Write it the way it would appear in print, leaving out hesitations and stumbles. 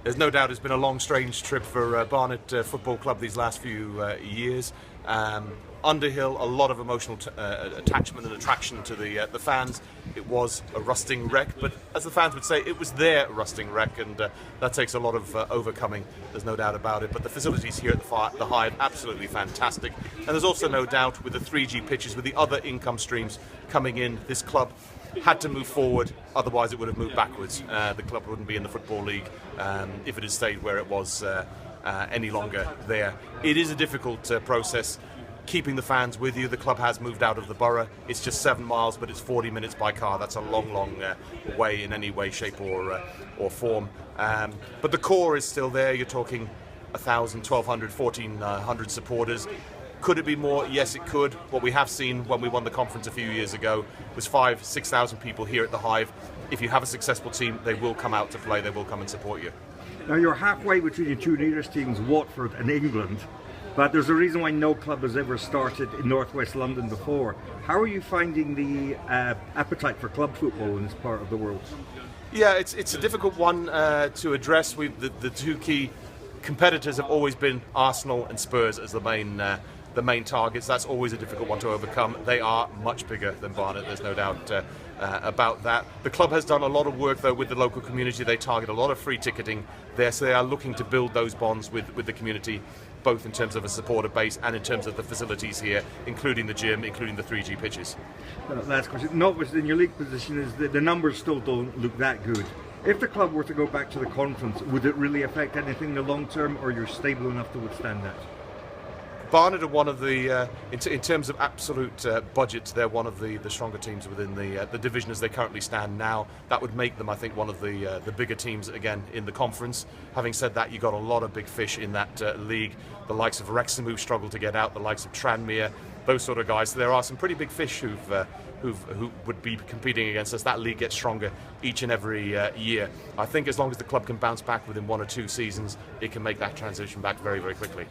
There's no doubt it's been a long, strange trip for Barnet Football Club these last few years. Underhill, a lot of emotional attachment and attraction to the fans. It was a rusting wreck, but as the fans would say, it was their rusting wreck, and that takes a lot of overcoming. There's no doubt about it. But the facilities here at the Hive, absolutely fantastic. And there's also no doubt with the 3G pitches, with the other income streams coming in, this club had to move forward, otherwise it would have moved backwards. The club wouldn't be in the Football League if it had stayed where it was any longer there. It is a difficult process, keeping the fans with you. The club has moved out of the borough. It's just 7 miles, but it's 40 minutes by car. That's a long, long way in any way, shape or form. But the core is still there. You're talking 1,000, 1,200, 1,400 supporters. Could it be more? Yes, it could. What we have seen when we won the conference a few years ago was 5,000, 6,000 people here at the Hive. If you have a successful team, they will come out to play. They will come and support you. Now you're halfway between your two nearest teams, Watford and England, but there's a reason why no club has ever started in northwest London before. How are you finding the appetite for club football in this part of the world? Yeah, it's a difficult one to address. The two key competitors have always been Arsenal and Spurs as the main targets. That's always a difficult one to overcome. They are much bigger than Barnet, there's no doubt about that. The club has done a lot of work though with the local community. They target a lot of free ticketing there, so they are looking to build those bonds with the community, both in terms of a supporter base and in terms of the facilities here, including the gym, including the 3G pitches. Last question, notwithstanding your league position, is that the numbers still don't look that good. If the club were to go back to the conference, would it really affect anything in the long term, or you're stable enough to withstand that? Barnet are one of the, in terms of absolute budgets, they're one of the stronger teams within the division as they currently stand now. That would make them, I think, one of the bigger teams again in the conference. Having said that, you've got a lot of big fish in that league. The likes of Wrexham who've struggled to get out, the likes of Tranmere, those sort of guys. So there are some pretty big fish who would be competing against us. That league gets stronger each and every year. I think as long as the club can bounce back within 1 or 2 seasons, it can make that transition back very, very quickly.